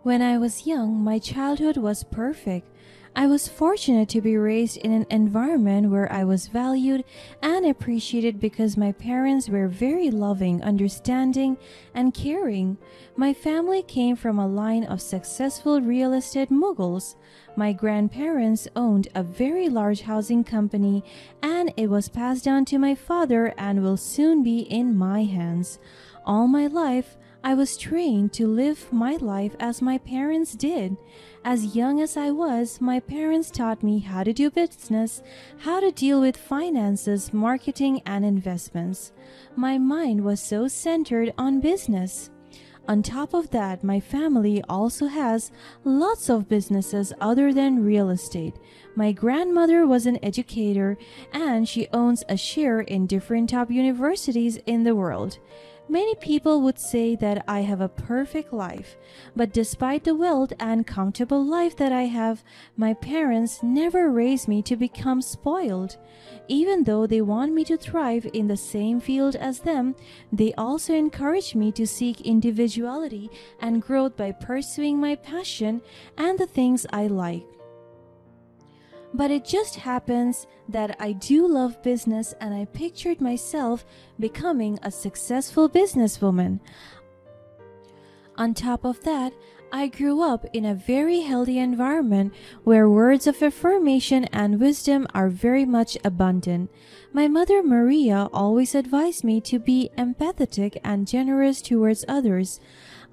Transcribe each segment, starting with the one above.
When I was young, my childhood was perfect. I was fortunate to be raised in an environment where I was valued and appreciated because my parents were very loving, understanding, and caring. My family came from a line of successful real estate moguls. My grandparents owned a very large housing company, and it was passed down to my father and will soon be in my hands. All my life, I was trained to live my life as my parents did. As young as I was, my parents taught me how to do business, how to deal with finances, marketing, and investments. My mind was so centered on business. On top of that, my family also has lots of businesses other than real estate. My grandmother was an educator and she owns a share in different top universities in the world. Many people would say that I have a perfect life, but despite the wealth and comfortable life that I have, my parents never raised me to become spoiled. Even though they want me to thrive in the same field as them, they also encourage me to seek individuality and growth by pursuing my passion and the things I like. But it just happens that I do love business and I pictured myself becoming a successful businesswoman. On top of that, I grew up in a very healthy environment where words of affirmation and wisdom are very much abundant. My mother Maria always advised me to be empathetic and generous towards others.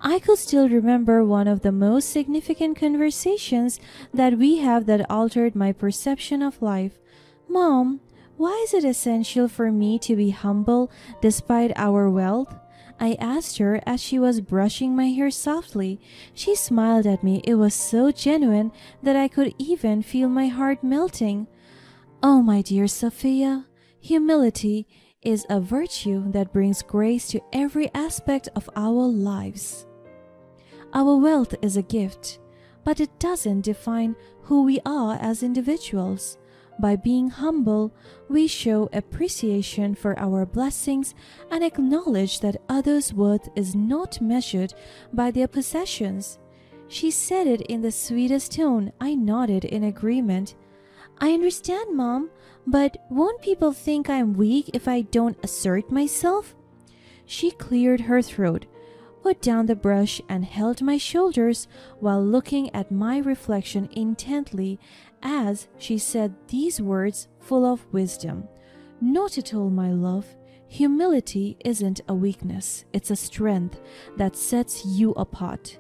I could still remember one of the most significant conversations that we have that altered my perception of life. Mom, why is it essential for me to be humble despite our wealth? I asked her as she was brushing my hair softly. She smiled at me. It was so genuine that I could even feel my heart melting. Oh, my dear Sophia, humility is a virtue that brings grace to every aspect of our lives. Our wealth is a gift, but it doesn't define who we are as individuals. By being humble, we show appreciation for our blessings and acknowledge that others' worth is not measured by their possessions. She said it in the sweetest tone. I nodded in agreement. I understand, Mom, but won't people think I'm weak if I don't assert myself? She cleared her throat, put down the brush, and held my shoulders while looking at my reflection intently as she said these words full of wisdom. Not at all, my love. Humility isn't a weakness. It's a strength that sets you apart.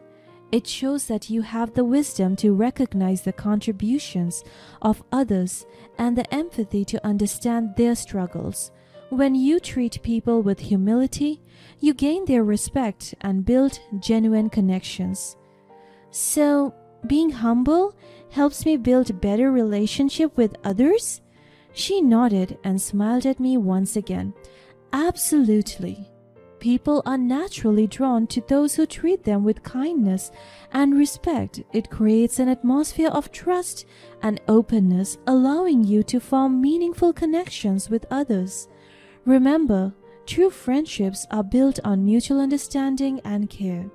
It shows that you have the wisdom to recognize the contributions of others and the empathy to understand their struggles. When you treat people with humility, you gain their respect and build genuine connections. So, being humble helps me build a better relationship with others? She nodded and smiled at me once again. Absolutely. People are naturally drawn to those who treat them with kindness and respect. It creates an atmosphere of trust and openness, allowing you to form meaningful connections with others. Remember, true friendships are built on mutual understanding and care.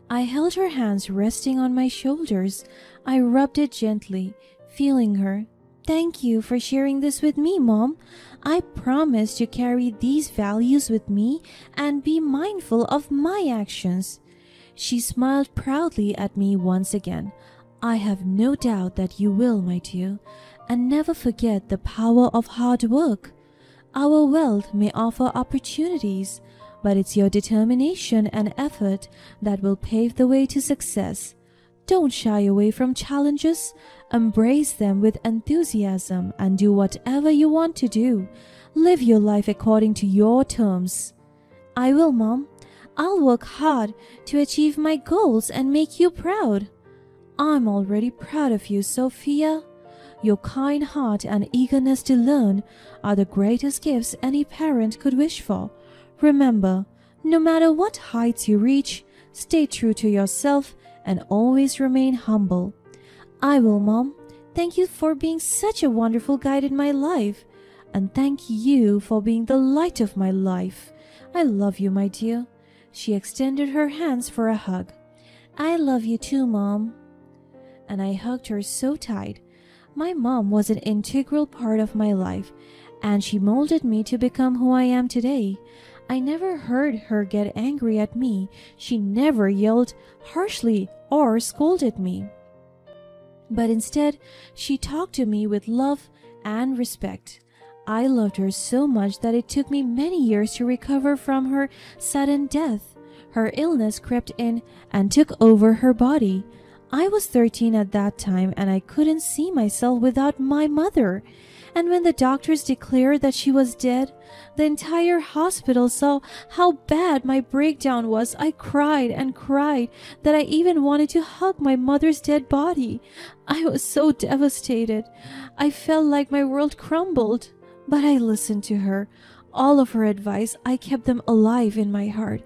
I held her hands resting on my shoulders. I rubbed it gently, feeling her. Thank you for sharing this with me, Mom. I promise to carry these values with me and be mindful of my actions. She smiled proudly at me once again. I have no doubt that you will, my dear, and never forget the power of hard work. Our wealth may offer opportunities, but it's your determination and effort that will pave the way to success. Don't shy away from challenges. Embrace them with enthusiasm and do whatever you want to do. Live your life according to your terms. I will, Mom. I'll work hard to achieve my goals and make you proud. I'm already proud of you, Sophia. Your kind heart and eagerness to learn are the greatest gifts any parent could wish for. Remember, no matter what heights you reach, stay true to yourself and always remain humble. I will, Mom. Thank you for being such a wonderful guide in my life. And thank you for being the light of my life. I love you, my dear. She extended her hands for a hug. I love you too, Mom. And I hugged her so tight. My mom was an integral part of my life, and she molded me to become who I am today. I never heard her get angry at me. She never yelled harshly or scolded me. But instead, she talked to me with love and respect. I loved her so much that it took me many years to recover from her sudden death. Her illness crept in and took over her body. I was 13 at that time and I couldn't see myself without my mother. And when the doctors declared that she was dead, the entire hospital saw how bad my breakdown was. I cried and cried that I even wanted to hug my mother's dead body. I was so devastated. I felt like my world crumbled. But I listened to her. All of her advice, I kept them alive in my heart.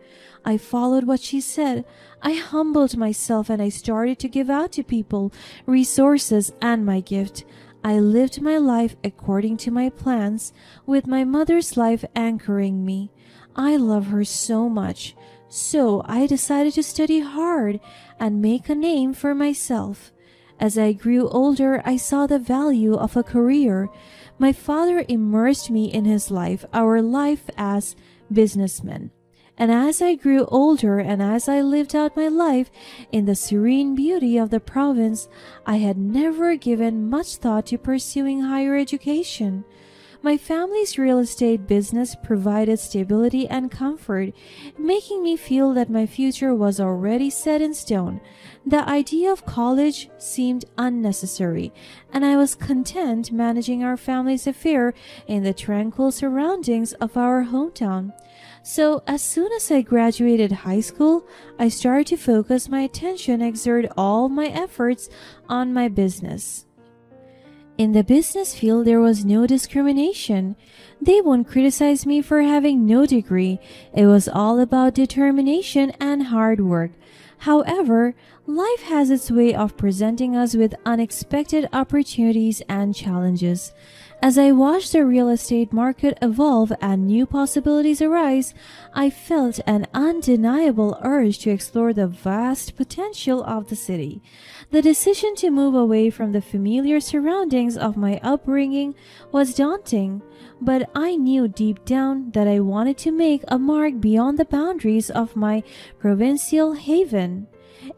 I followed what she said. I humbled myself and I started to give out to people resources and my gift. I lived my life according to my plans, with my mother's life anchoring me. I love her so much. So I decided to study hard and make a name for myself. As I grew older, I saw the value of a career. My father immersed me in his life, our life as businessmen. And as I grew older and as I lived out my life in the serene beauty of the province, I had never given much thought to pursuing higher education. My family's real estate business provided stability and comfort, making me feel that my future was already set in stone. The idea of college seemed unnecessary, and I was content managing our family's affair in the tranquil surroundings of our hometown. So as soon as I graduated high school, I started to focus my attention, exert all my efforts on my business. In the business field, there was no discrimination. They won't criticize me for having no degree. It was all about determination and hard work. However, life has its way of presenting us with unexpected opportunities and challenges. As I watched the real estate market evolve and new possibilities arise, I felt an undeniable urge to explore the vast potential of the city. The decision to move away from the familiar surroundings of my upbringing was daunting, but I knew deep down that I wanted to make a mark beyond the boundaries of my provincial haven.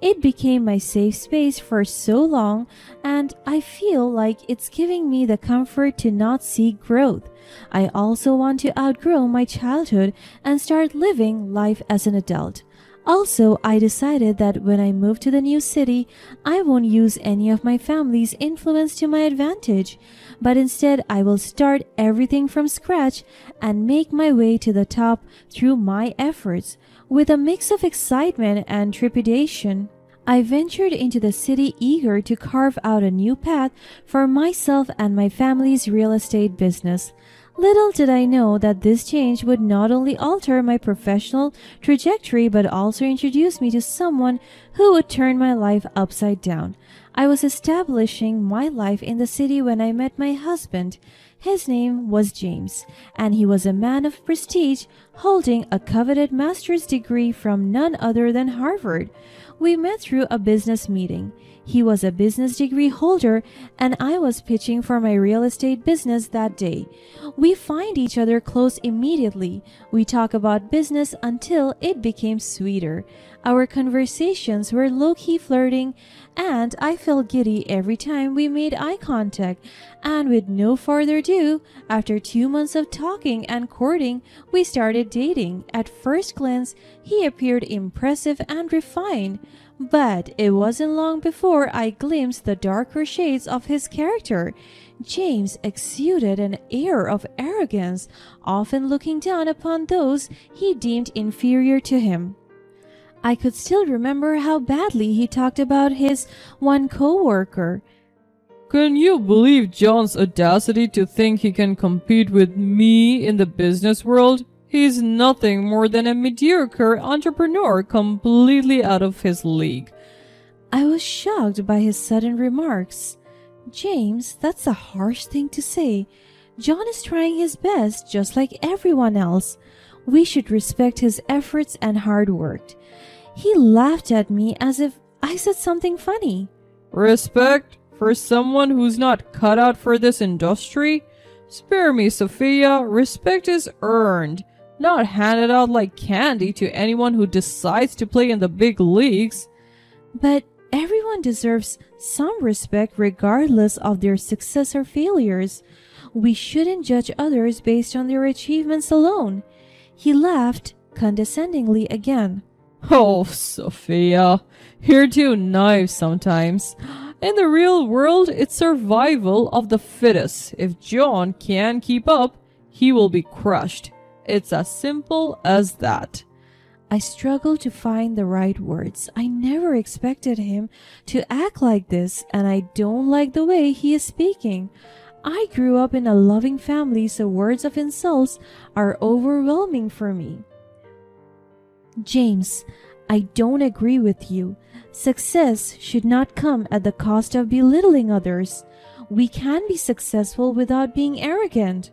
It became my safe space for so long, and I feel like it's giving me the comfort to not seek growth. I also want to outgrow my childhood and start living life as an adult. Also, I decided that when I move to the new city, I won't use any of my family's influence to my advantage, but instead I will start everything from scratch and make my way to the top through my efforts. With a mix of excitement and trepidation, I ventured into the city eager to carve out a new path for myself and my family's real estate business. Little did I know that this change would not only alter my professional trajectory but also introduce me to someone who would turn my life upside down. I was establishing my life in the city when I met my husband. His name was James, and he was a man of prestige, holding a coveted master's degree from none other than Harvard. We met through a business meeting. He was a business degree holder, and I was pitching for my real estate business that day. We find each other close immediately. We talk about business until it became sweeter. Our conversations were low-key flirting, and I felt giddy every time we made eye contact. And with no further ado, after 2 months of talking and courting, we started dating. At first glance, he appeared impressive and refined, but it wasn't long before I glimpsed the darker shades of his character. James exuded an air of arrogance, often looking down upon those he deemed inferior to him. I could still remember how badly he talked about his one co-worker. Can you believe John's audacity to think he can compete with me in the business world? He's nothing more than a mediocre entrepreneur completely out of his league. I was shocked by his sudden remarks. James, that's a harsh thing to say. John is trying his best just like everyone else. We should respect his efforts and hard work. He laughed at me as if I said something funny. Respect for someone who's not cut out for this industry? Spare me, Sophia. Respect is earned, not handed out like candy to anyone who decides to play in the big leagues. But everyone deserves some respect regardless of their success or failures. We shouldn't judge others based on their achievements alone. He laughed condescendingly again. Oh, Sophia, you're too naive sometimes. In the real world, it's survival of the fittest. If John can't keep up, he will be crushed. It's as simple as that. I struggled to find the right words. I never expected him to act like this, and I don't like the way he is speaking. I grew up in a loving family, so words of insults are overwhelming for me. James, I don't agree with you. Success should not come at the cost of belittling others. We can be successful without being arrogant.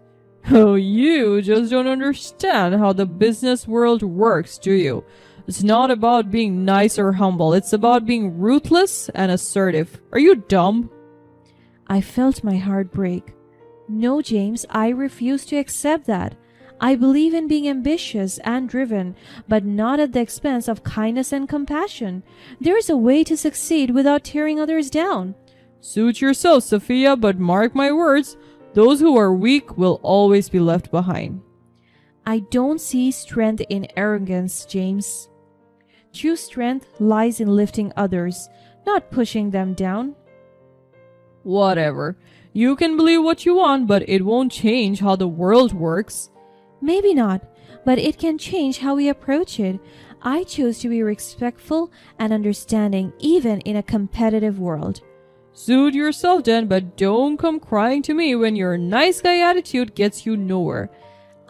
Oh, you just don't understand how the business world works, do you? It's not about being nice or humble. It's about being ruthless and assertive. Are you dumb? I felt my heart break. No, James, I refuse to accept that. I believe in being ambitious and driven, but not at the expense of kindness and compassion. There is a way to succeed without tearing others down. Suit yourself, Sophia, but mark my words, those who are weak will always be left behind. I don't see strength in arrogance, James. True strength lies in lifting others, not pushing them down. Whatever. You can believe what you want, but it won't change how the world works. Maybe not, but it can change how we approach it. I choose to be respectful and understanding even in a competitive world. Suit yourself then, but don't come crying to me when your nice guy attitude gets you nowhere.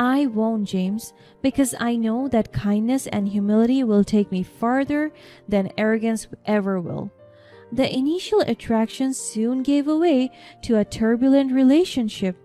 I won't, James, because I know that kindness and humility will take me farther than arrogance ever will. The initial attraction soon gave way to a turbulent relationship.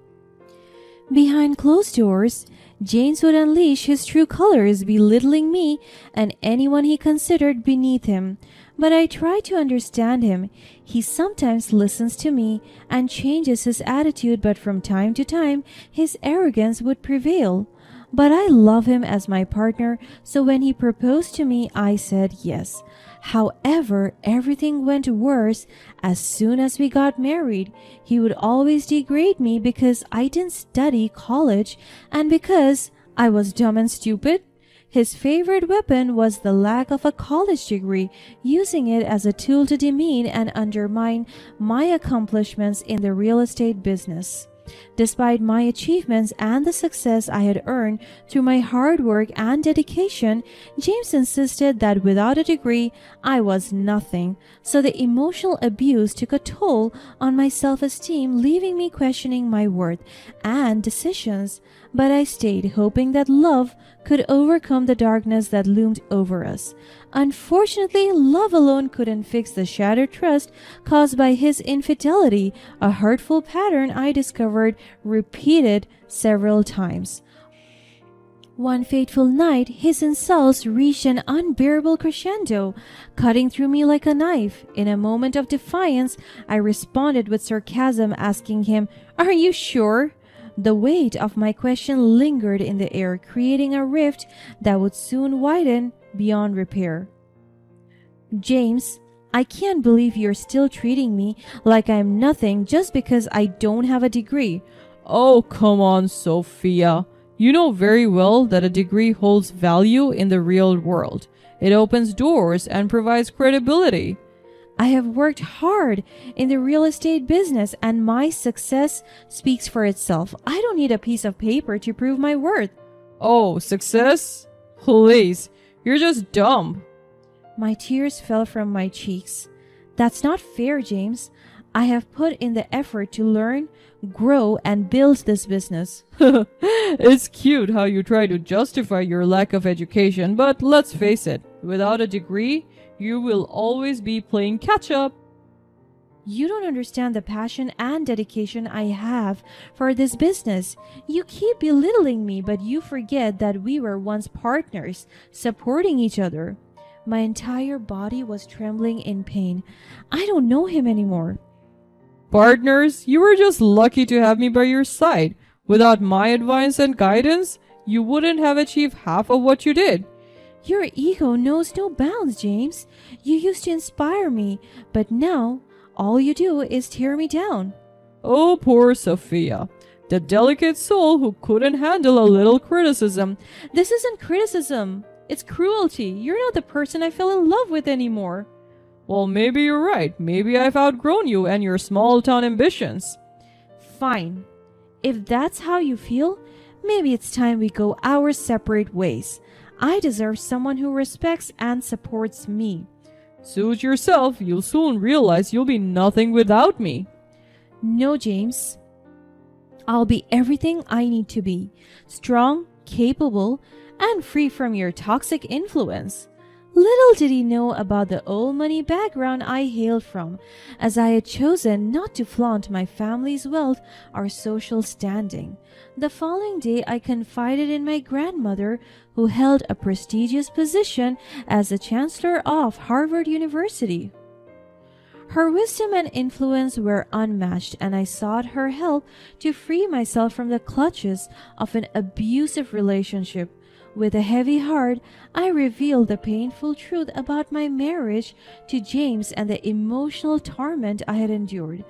Behind closed doors, James would unleash his true colors, belittling me and anyone he considered beneath him. But I try to understand him. He sometimes listens to me and changes his attitude, but from time to time, his arrogance would prevail. But I love him as my partner, so when he proposed to me, I said yes. However, everything went worse as soon as we got married. He would always degrade me because I didn't study college and because I was dumb and stupid. His favorite weapon was the lack of a college degree, using it as a tool to demean and undermine my accomplishments in the real estate business. Despite my achievements and the success I had earned through my hard work and dedication, James insisted that without a degree, I was nothing. So the emotional abuse took a toll on my self-esteem, leaving me questioning my worth and decisions. But I stayed, hoping that love could overcome the darkness that loomed over us. Unfortunately, love alone couldn't fix the shattered trust caused by his infidelity, a hurtful pattern I discovered repeated several times. One fateful night, his insults reached an unbearable crescendo, cutting through me like a knife. In a moment of defiance, I responded with sarcasm, asking him, "Are you sure?" The weight of my question lingered in the air, creating a rift that would soon widen beyond repair. "James, I can't believe you're still treating me like I'm nothing just because I don't have a degree." Oh, come on, Sophia. You know very well that a degree holds value in the real world. It opens doors and provides credibility. I have worked hard in the real estate business and my success speaks for itself. I don't need a piece of paper to prove my worth. Oh, success? Please, you're just dumb. My tears fell from my cheeks. That's not fair, James. I have put in the effort to learn, grow, and build this business. It's cute how you try to justify your lack of education, but let's face it, without a degree, you will always be playing catch-up. You don't understand the passion and dedication I have for this business. You keep belittling me, but you forget that we were once partners, supporting each other. My entire body was trembling in pain. I don't know him anymore. Partners, you were just lucky to have me by your side. Without my advice and guidance, you wouldn't have achieved half of what you did. Your ego knows no bounds, James. You used to inspire me, but now all you do is tear me down. Oh, poor Sophia, the delicate soul who couldn't handle a little criticism. This isn't criticism. It's cruelty. You're not the person I fell in love with anymore. Well, maybe you're right. Maybe I've outgrown you and your small town ambitions. Fine. If that's how you feel, maybe it's time we go our separate ways. I deserve someone who respects and supports me. Suit yourself. You'll soon realize you'll be nothing without me. No, James. I'll be everything I need to be. Strong, capable, and free from your toxic influence. Little did he know about the old money background I hailed from, as I had chosen not to flaunt my family's wealth or social standing. The following day, I confided in my grandmother, who held a prestigious position as the chancellor of Harvard University. Her wisdom and influence were unmatched, and I sought her help to free myself from the clutches of an abusive relationship. With a heavy heart, I revealed the painful truth about my marriage to James and the emotional torment I had endured.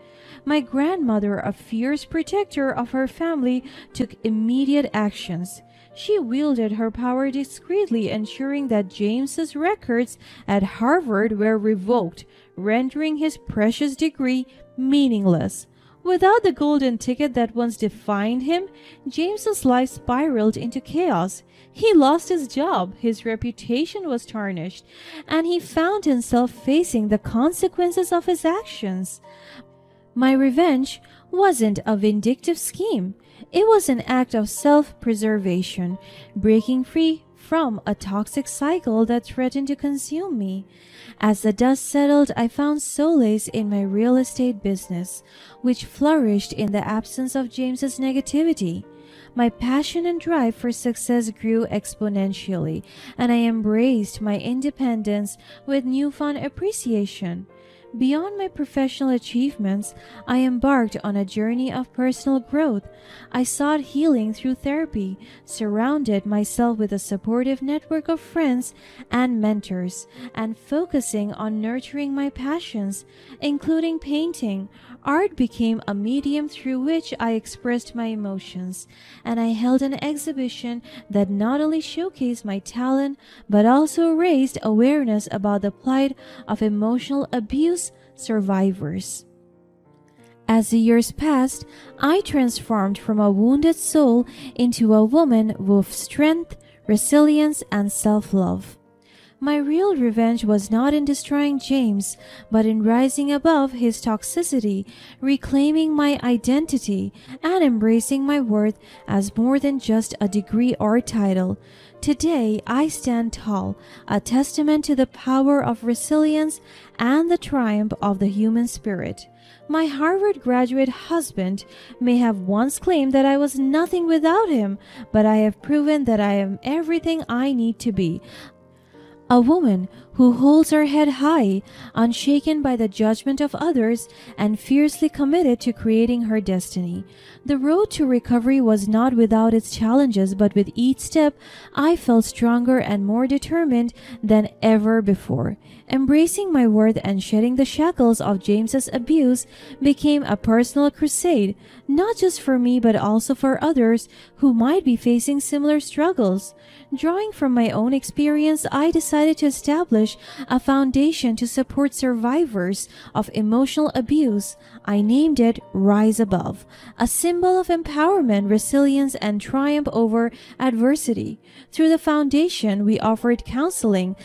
My grandmother, a fierce protector of her family, took immediate actions. She wielded her power discreetly, ensuring that James's records at Harvard were revoked, rendering his precious degree meaningless. Without the golden ticket that once defined him, James's life spiraled into chaos. He lost his job, his reputation was tarnished, and he found himself facing the consequences of his actions. My revenge wasn't a vindictive scheme. It was an act of self-preservation, breaking free from a toxic cycle that threatened to consume me. As the dust settled, I found solace in my real estate business, which flourished in the absence of James's negativity. My passion and drive for success grew exponentially, and I embraced my independence with newfound appreciation. Beyond my professional achievements, I embarked on a journey of personal growth. I sought healing through therapy, surrounded myself with a supportive network of friends and mentors, and focusing on nurturing my passions, including painting. Art became a medium through which I expressed my emotions, and I held an exhibition that not only showcased my talent, but also raised awareness about the plight of emotional abuse survivors. As the years passed, I transformed from a wounded soul into a woman with strength, resilience, and self-love. My real revenge was not in destroying James, but in rising above his toxicity, reclaiming my identity, and embracing my worth as more than just a degree or title. Today, I stand tall, a testament to the power of resilience and the triumph of the human spirit. My Harvard graduate husband may have once claimed that I was nothing without him, but I have proven that I am everything I need to be. A woman who holds her head high, unshaken by the judgment of others, and fiercely committed to creating her destiny. The road to recovery was not without its challenges, but with each step, I felt stronger and more determined than ever before. Embracing my worth and shedding the shackles of James's abuse became a personal crusade, not just for me but also for others who might be facing similar struggles. Drawing from my own experience, I decided to establish a foundation to support survivors of emotional abuse. I named it Rise Above, a symbol of empowerment, resilience, and triumph over adversity. Through the foundation, we offered counseling,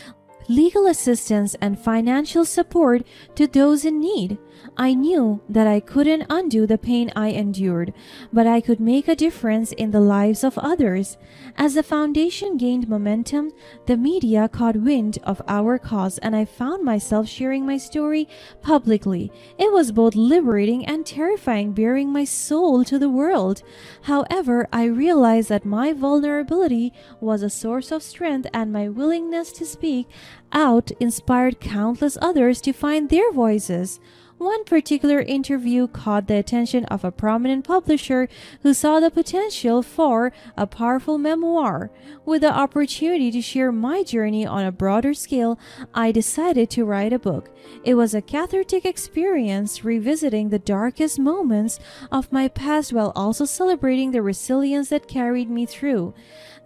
legal assistance, and financial support to those in need. I knew that I couldn't undo the pain I endured, but I could make a difference in the lives of others. As the foundation gained momentum, the media caught wind of our cause, and I found myself sharing my story publicly. It was both liberating and terrifying, bearing my soul to the world. However, I realized that my vulnerability was a source of strength, and my willingness to speak out inspired countless others to find their voices. One particular interview caught the attention of a prominent publisher who saw the potential for a powerful memoir. With the opportunity to share my journey on a broader scale, I decided to write a book. It was a cathartic experience, revisiting the darkest moments of my past while also celebrating the resilience that carried me through.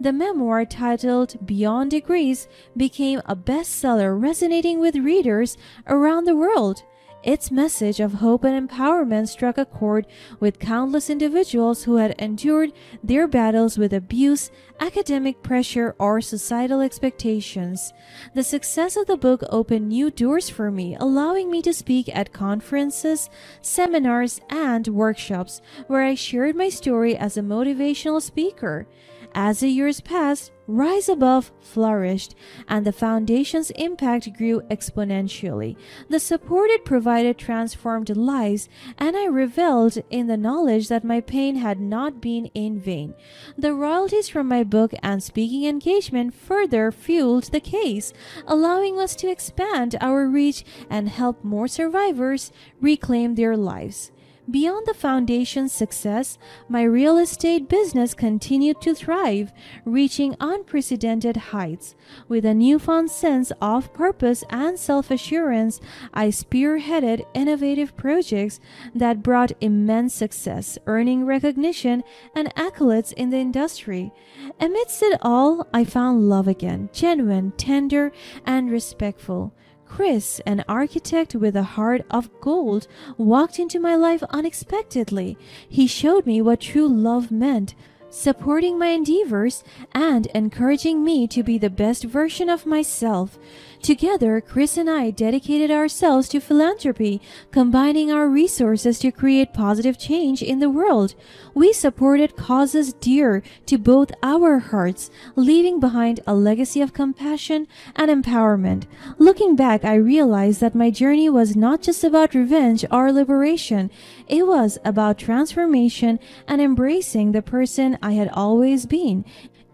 The memoir, titled Beyond Degrees, became a bestseller, resonating with readers around the world. Its message of hope and empowerment struck a chord with countless individuals who had endured their battles with abuse, academic pressure, or societal expectations. The success of the book opened new doors for me, allowing me to speak at conferences, seminars, and workshops where I shared my story as a motivational speaker. As the years passed, Rise Above flourished, and the foundation's impact grew exponentially. The support it provided transformed lives, and I reveled in the knowledge that my pain had not been in vain. The royalties from my book and speaking engagement further fueled the case, allowing us to expand our reach and help more survivors reclaim their lives. Beyond the foundation's success, my real estate business continued to thrive, reaching unprecedented heights. With a newfound sense of purpose and self-assurance, I spearheaded innovative projects that brought immense success, earning recognition and accolades in the industry. Amidst it all, I found love again, genuine, tender, and respectful. Chris, an architect with a heart of gold, walked into my life unexpectedly. He showed me what true love meant, supporting my endeavors and encouraging me to be the best version of myself. Together, Chris and I dedicated ourselves to philanthropy, combining our resources to create positive change in the world. We supported causes dear to both our hearts, leaving behind a legacy of compassion and empowerment. Looking back, I realized that my journey was not just about revenge or liberation. It was about transformation and embracing the person I had always been,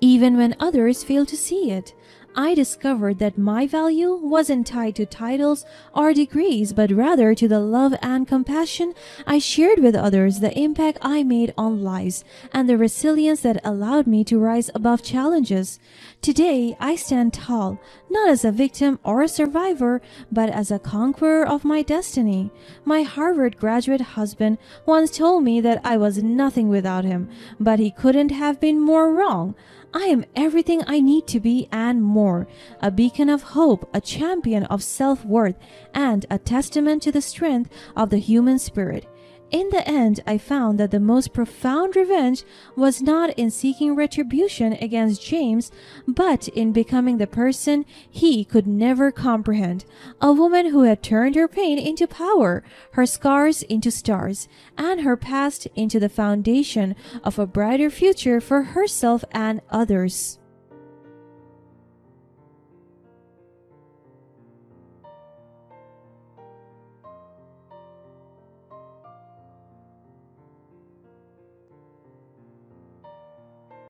even when others failed to see it. I discovered that my value wasn't tied to titles or degrees, but rather to the love and compassion I shared with others, the impact I made on lives, and the resilience that allowed me to rise above challenges. Today, I stand tall, not as a victim or a survivor, but as a conqueror of my destiny. My Harvard graduate husband once told me that I was nothing without him, but he couldn't have been more wrong. I am everything I need to be and more, a beacon of hope, a champion of self-worth, and a testament to the strength of the human spirit. In the end, I found that the most profound revenge was not in seeking retribution against James, but in becoming the person he could never comprehend, a woman who had turned her pain into power, her scars into stars, and her past into the foundation of a brighter future for herself and others.